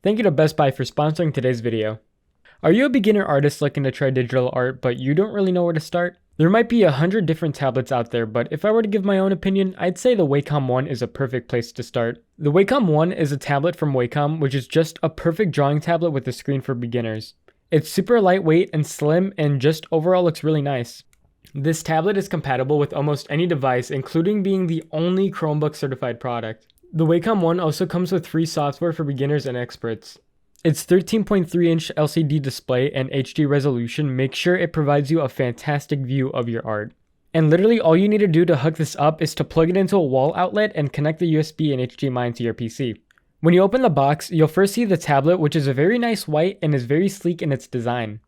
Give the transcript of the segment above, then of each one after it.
Thank you to Best Buy for sponsoring today's video. Are you a beginner artist looking to try digital art but you don't really know where to start? There might be 100 different tablets out there, but if I were to give my own opinion, I'd say the Wacom One is a perfect place to start. The Wacom One is a tablet from Wacom, which is just a perfect drawing tablet with a screen for beginners. It's super lightweight and slim and just overall looks really nice. This tablet is compatible with almost any device, including being the only Chromebook certified product. The Wacom One also comes with free software for beginners and experts. Its 13.3-inch LCD display and HD resolution make sure it provides you a fantastic view of your art. And literally all you need to do to hook this up is to plug it into a wall outlet and connect the USB and HDMI into your PC. When you open the box, you'll first see the tablet, which is a very nice white and is very sleek in its design.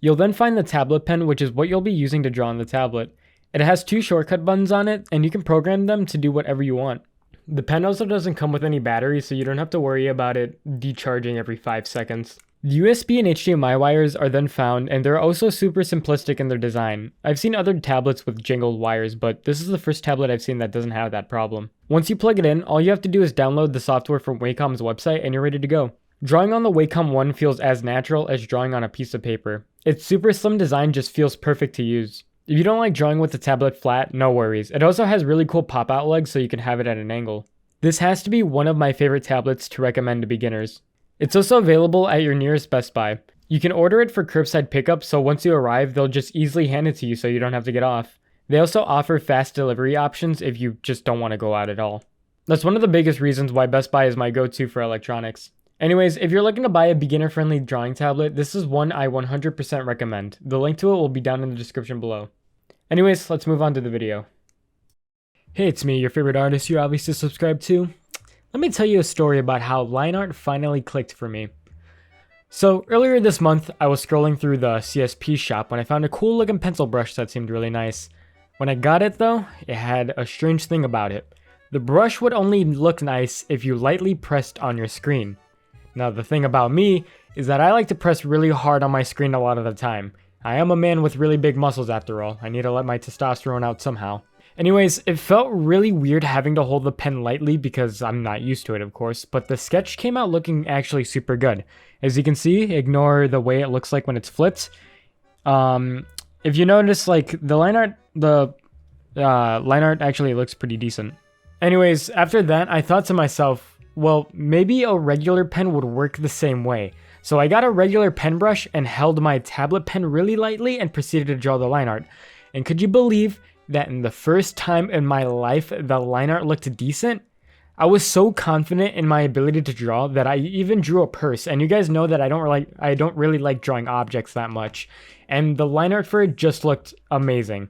You'll then find the tablet pen, which is what you'll be using to draw on the tablet. It has two shortcut buttons on it, and you can program them to do whatever you want. The pen also doesn't come with any battery, so you don't have to worry about it decharging every 5 seconds. The USB and HDMI wires are then found, and they're also super simplistic in their design. I've seen other tablets with jangled wires, but this is the first tablet I've seen that doesn't have that problem. Once you plug it in, all you have to do is download the software from Wacom's website and you're ready to go. Drawing on the Wacom One feels as natural as drawing on a piece of paper. Its super slim design just feels perfect to use. If you don't like drawing with the tablet flat, no worries. It also has really cool pop-out legs so you can have it at an angle. This has to be one of my favorite tablets to recommend to beginners. It's also available at your nearest Best Buy. You can order it for curbside pickup, so once you arrive, they'll just easily hand it to you so you don't have to get off. They also offer fast delivery options if you just don't want to go out at all. That's one of the biggest reasons why Best Buy is my go-to for electronics. Anyways, if you're looking to buy a beginner-friendly drawing tablet, this is one I 100% recommend. The link to it will be down in the description below. Anyways, let's move on to the video. Hey, it's me, your favorite artist you're obviously subscribed to. Let me tell you a story about how Lineart finally clicked for me. So, earlier this month, I was scrolling through the CSP shop when I found a cool looking pencil brush that seemed really nice. When I got it though, it had a strange thing about it. The brush would only look nice if you lightly pressed on your screen. Now the thing about me is that I like to press really hard on my screen a lot of the time. I am a man with really big muscles after all. I need to let my testosterone out somehow. Anyways, it felt really weird having to hold the pen lightly because I'm not used to it, of course, but the sketch came out looking actually super good. As you can see, ignore the way it looks like when it's flipped. If you notice, like, the Lineart actually looks pretty decent. Anyways, after that, I thought to myself, well, maybe a regular pen would work the same way. So I got a regular pen brush and held my tablet pen really lightly and proceeded to draw the Lineart. And could you believe that in the first time in my life the Lineart looked decent? I was so confident in my ability to draw that I even drew a purse. And you guys know that I don't really like drawing objects that much. And the Lineart for it just looked amazing.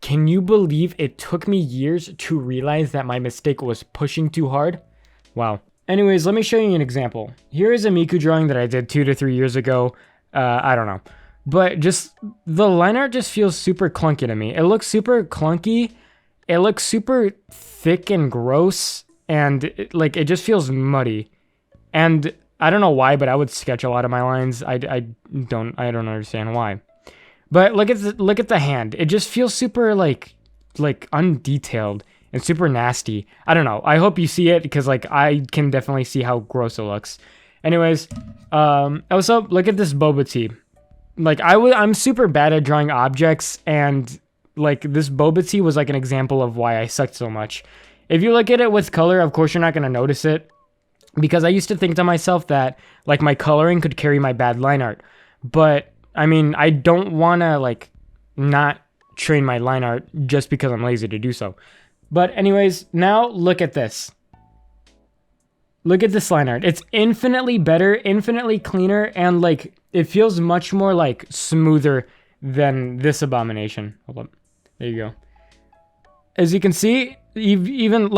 Can you believe it took me years to realize that my mistake was pushing too hard? Wow. Anyways, let me show you an example. Here is a Miku drawing that I did 2 to 3 years ago. I don't know. But just, the Lineart just feels super clunky to me. It looks super clunky. It looks super thick and gross. And it just feels muddy. And I don't know why, but I would sketch a lot of my lines. I don't understand why. But look at the hand. It just feels super like undetailed and super nasty. I don't know. I hope you see it because I can definitely see how gross it looks. Anyways, also look at this boba tea. I'm super bad at drawing objects, and this boba tea was an example of why I sucked so much. If you look at it with color, of course you're not gonna notice it, because I used to think to myself that my coloring could carry my bad line art. But I mean, I don't wanna not train my line art just because I'm lazy to do so. But anyways, now look at this. Look at this line art. It's infinitely better, infinitely cleaner, and it feels much more smoother than this abomination. Hold up. There you go. As you can see, even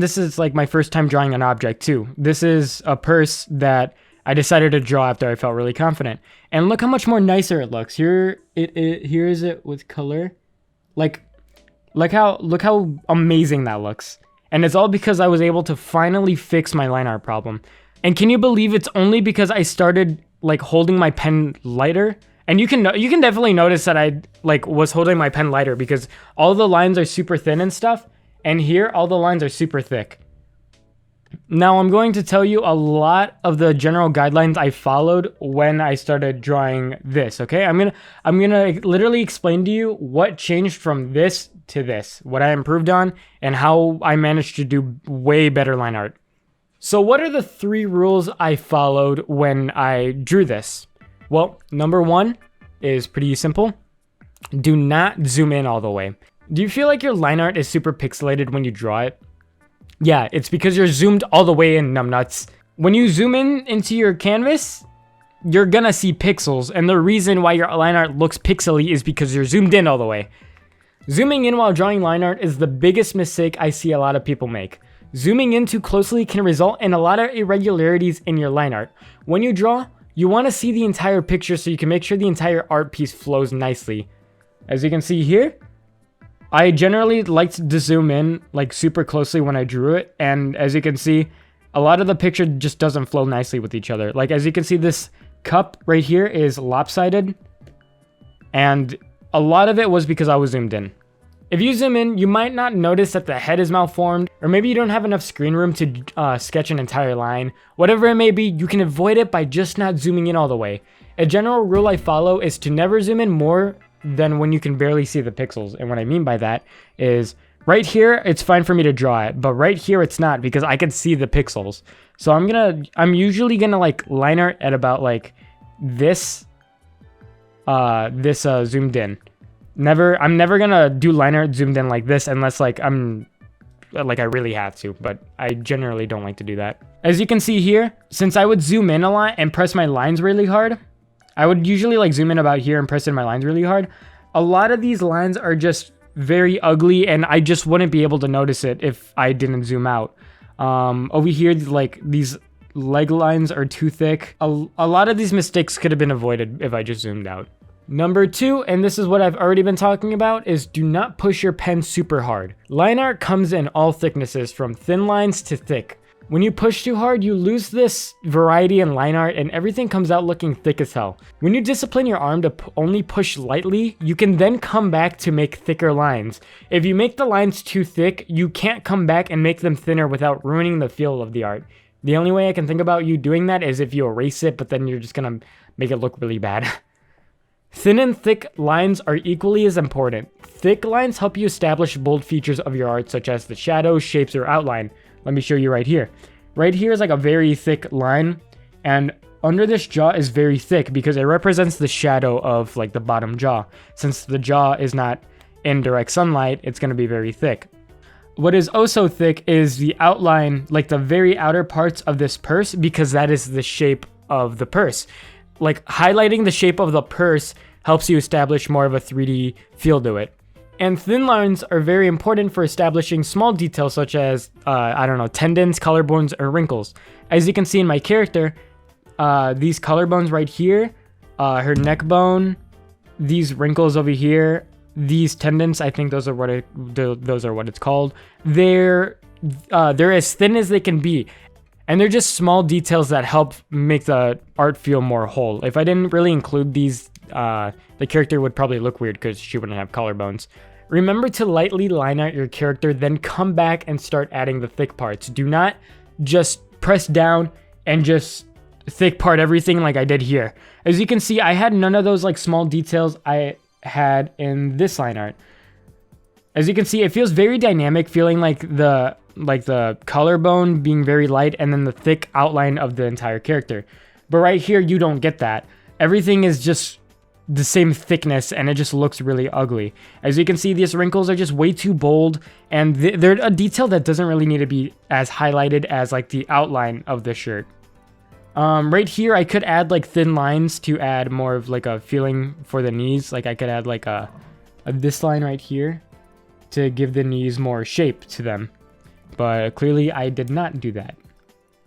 this is my first time drawing an object too. This is a purse that I decided to draw after I felt really confident. And look how much more nicer it looks. Here is it with color. Look how amazing that looks. And it's all because I was able to finally fix my line art problem. And can you believe it's only because I started holding my pen lighter? And you can definitely notice that I was holding my pen lighter because all the lines are super thin and stuff. And here all the lines are super thick. Now I'm going to tell you a lot of the general guidelines I followed when I started drawing this, okay? I'm gonna literally explain to you what changed from this to this, what I improved on, and how I managed to do way better line art. So what are the 3 rules I followed when I drew this? Well, number 1 is pretty simple. Do not zoom in all the way. Do you feel like your line art is super pixelated when you draw it? Yeah, it's because you're zoomed all the way in, numbnuts. When you zoom in into your canvas, you're gonna see pixels, and the reason why your line art looks pixely is because you're zoomed in all the way. Zooming in while drawing line art is the biggest mistake I see a lot of people make. Zooming in too closely can result in a lot of irregularities in your line art. When you draw, you want to see the entire picture so you can make sure the entire art piece flows nicely. As you can see here, I generally liked to zoom in like super closely when I drew it, and as you can see, a lot of the picture just doesn't flow nicely with each other. Like as you can see, this cup right here is lopsided, and a lot of it was because I was zoomed in. If you zoom in, you might not notice that the head is malformed, or maybe you don't have enough screen room to sketch an entire line. Whatever it may be, you can avoid it by just not zooming in all the way. A general rule I follow is to never zoom in more than when you can barely see the pixels. And what I mean by that is right here, it's fine for me to draw it, but right here it's not because I can see the pixels. So I'm usually gonna like line art at about like this zoomed in. I'm never gonna do line art zoomed in like this unless like I really have to, but I generally don't like to do that. As you can see here, since I would zoom in a lot and press my lines really hard, I would usually like zoom in about here and press in my lines really hard. A lot of these lines are just very ugly, and I just wouldn't be able to notice it if I didn't zoom out. Over here, like these leg lines are too thick. A lot of these mistakes could have been avoided if I just zoomed out. Number 2, and this is what I've already been talking about, is do not push your pen super hard. Line art comes in all thicknesses from thin lines to thick. When you push too hard, you lose this variety in line art and everything comes out looking thick as hell. When you discipline your arm to only push lightly, you can then come back to make thicker lines. If you make the lines too thick, you can't come back and make them thinner without ruining the feel of the art. The only way I can think about you doing that is if you erase it, but then you're just gonna make it look really bad. Thin and thick lines are equally as important. Thick lines help you establish bold features of your art, such as the shadows, shapes, or outline. Let me show you right here. Right here is like a very thick line, and under this jaw is very thick because it represents the shadow of like the bottom jaw. Since the jaw is not in direct sunlight, it's going to be very thick. What is also thick is the outline, like the very outer parts of this purse, because that is the shape of the purse. Like highlighting the shape of the purse helps you establish more of a 3D feel to it. And thin lines are very important for establishing small details such as, tendons, collarbones, or wrinkles. As you can see in my character, these collarbones right here, her neck bone, these wrinkles over here, these tendons, I think those are what it's called. They're as thin as they can be. And they're just small details that help make the art feel more whole. If I didn't really include these, the character would probably look weird because she wouldn't have collarbones. Remember to lightly line out your character, then come back and start adding the thick parts. Do not just press down and just thick part everything like I did here. As you can see, I had none of those like small details I had in this line art. As you can see, it feels very dynamic, feeling like the collarbone being very light and then the thick outline of the entire character. But right here, you don't get that. Everything is just the same thickness and it just looks really ugly. As you can see, these wrinkles are just way too bold, and they're a detail that doesn't really need to be as highlighted as like the outline of the shirt. Right here, I could add like thin lines to add more of like a feeling for the knees. Like I could add like this line right here to give the knees more shape to them. But clearly I did not do that.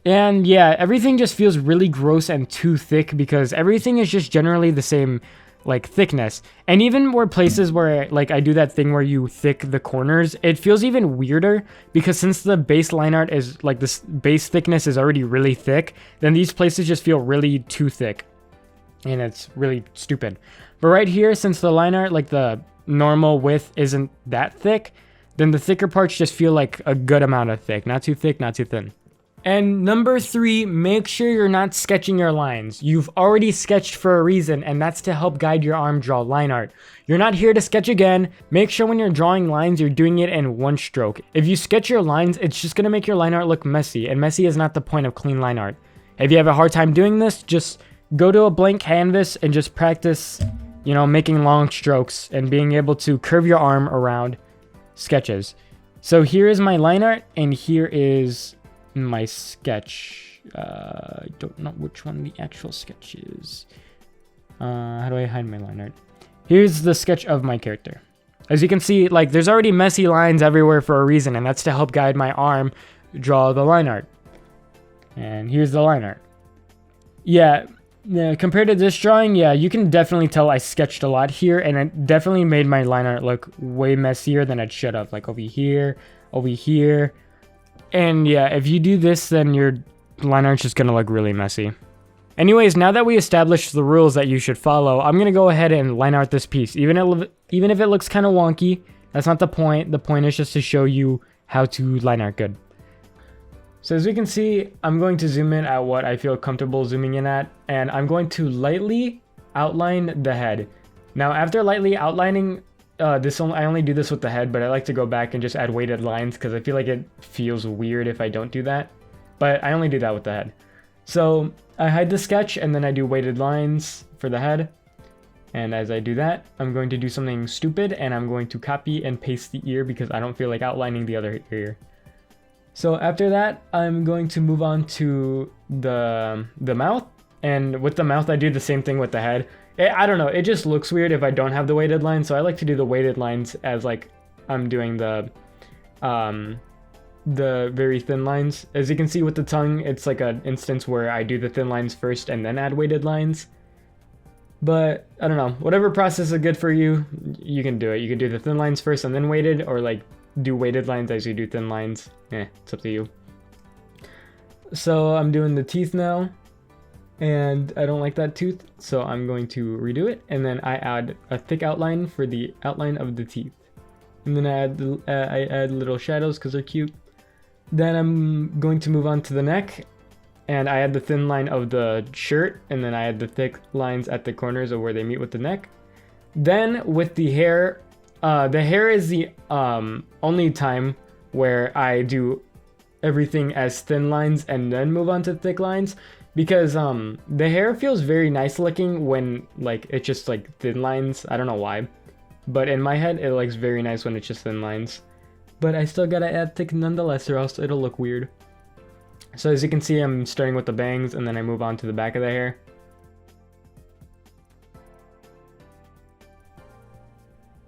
And yeah, everything just feels really gross and too thick because everything is just generally the same like thickness. And even more places where like I do that thing where you thick the corners, it feels even weirder because since the base line art is like this base thickness is already really thick, then these places just feel really too thick. And it's really stupid. But right here, since the line art, like the normal width isn't that thick, then the thicker parts just feel like a good amount of thick. Not too thick, not too thin. And number 3, make sure you're not sketching your lines. You've already sketched for a reason, and that's to help guide your arm draw line art. You're not here to sketch again. Make sure when you're drawing lines, you're doing it in one stroke. If you sketch your lines, it's just gonna make your line art look messy, and messy is not the point of clean line art. If you have a hard time doing this, just go to a blank canvas and just practice, you know, making long strokes and being able to curve your arm around sketches. So here is my line art, and here is my sketch. I don't know which one the actual sketch is. How do I hide my line art? Here's the sketch of my character. As you can see, like, there's already messy lines everywhere for a reason, and that's to help guide my arm draw the line art. And here's the line art. Yeah, compared to this drawing, yeah, you can definitely tell I sketched a lot here, and it definitely made my line art look way messier than it should have. Like over here, over here. And yeah, if you do this, then your line art's just gonna look really messy. Anyways, now that we established the rules that you should follow, I'm gonna go ahead and line art this piece. Even if it looks kind of wonky, that's not the point. The point is just to show you how to line art good. So as we can see, I'm going to zoom in at what I feel comfortable zooming in at, and I'm going to lightly outline the head. Now, after lightly outlining, I only do this with the head, but I like to go back and just add weighted lines because I feel like it feels weird if I don't do that. But I only do that with the head. So I hide the sketch and then I do weighted lines for the head. And as I do that, I'm going to do something stupid and I'm going to copy and paste the ear because I don't feel like outlining the other ear. So after that, I'm going to move on to the mouth. And with the mouth, I do the same thing with the head. I don't know, it just looks weird if I don't have the weighted lines, so I like to do the weighted lines as like I'm doing the very thin lines. As you can see with the tongue, it's like an instance where I do the thin lines first and then add weighted lines. But I don't know, whatever process is good for you, you can do it. You can do the thin lines first and then weighted, or like do weighted lines as you do thin lines. It's up to you. So I'm doing the teeth now. And I don't like that tooth, so I'm going to redo it, and then I add a thick outline for the outline of the teeth. And then I add little shadows because they're cute. Then I'm going to move on to the neck, and I add the thin line of the shirt, and then I add the thick lines at the corners of where they meet with the neck. Then with the hair is the only time where I do everything as thin lines and then move on to thick lines. Because the hair feels very nice looking when like it's just like thin lines. I don't know why, but in my head it looks very nice when it's just thin lines. But I still gotta add thick nonetheless, or else it'll look weird. So as you can see, I'm starting with the bangs and then I move on to the back of the hair.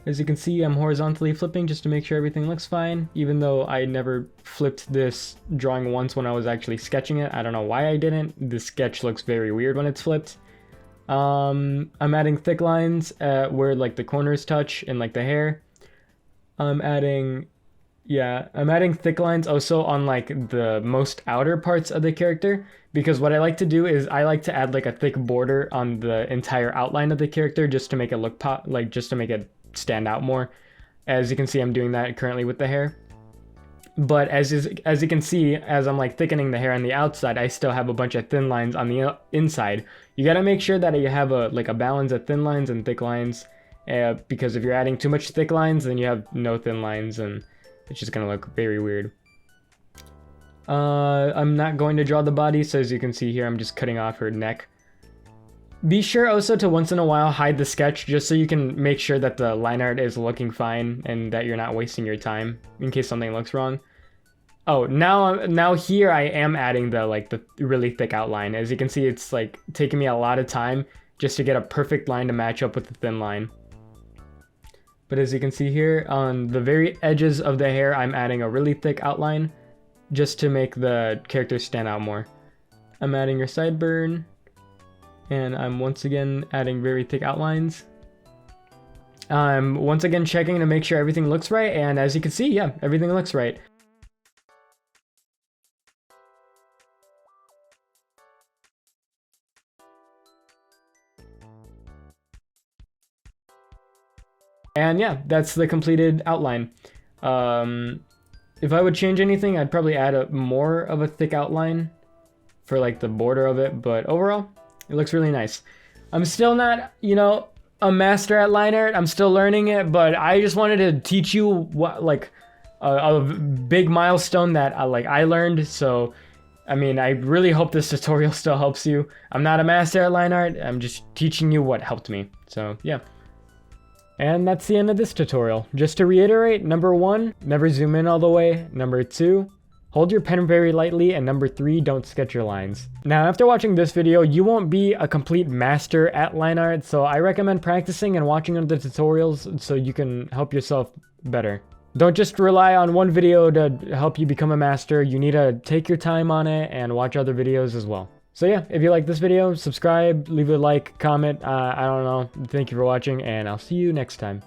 As you can see, I'm horizontally flipping just to make sure everything looks fine, even though I never flipped this drawing once when I was actually sketching it. I don't know why I didn't. The sketch looks very weird when it's flipped. I'm adding thick lines where like the corners touch and like the hair. I'm adding thick lines also on like the most outer parts of the character, because what I like to do is I like to add like a thick border on the entire outline of the character just to make it look just to make it stand out more. As you can see, I'm doing that currently with the hair. But as you can see, as I'm like thickening the hair on the outside, I still have a bunch of thin lines on the inside. You gotta make sure that you have a balance of thin lines and thick lines, because if you're adding too much thick lines, then you have no thin lines, and it's just gonna look very weird. I'm not going to draw the body, so as you can see here, I'm just cutting off her neck. Be sure also to once in a while hide the sketch, just so you can make sure that the line art is looking fine and that you're not wasting your time in case something looks wrong. Oh, now here I am adding the really thick outline. As you can see, it's like taking me a lot of time just to get a perfect line to match up with the thin line. But as you can see here, on the very edges of the hair, I'm adding a really thick outline just to make the character stand out more. I'm adding her sideburn, and I'm once again adding very thick outlines. I'm once again checking to make sure everything looks right, and as you can see, yeah, everything looks right. And yeah, that's the completed outline. If I would change anything, I'd probably add more of a thick outline for like the border of it, but overall, it looks really nice. I'm still not, you know, a master at line art. I'm still learning it, but I just wanted to teach you what, like, a big milestone that I learned. So, I mean, I really hope this tutorial still helps you. I'm not a master at line art. I'm just teaching you what helped me. So, yeah. And that's the end of this tutorial. Just to reiterate, number 1, never zoom in all the way. Number 2, hold your pen very lightly. And number 3, don't sketch your lines. Now, after watching this video, you won't be a complete master at line art, so I recommend practicing and watching other tutorials so you can help yourself better. Don't just rely on one video to help you become a master. You need to take your time on it and watch other videos as well. So yeah, if you like this video, subscribe, leave a like, comment, I don't know. Thank you for watching, and I'll see you next time.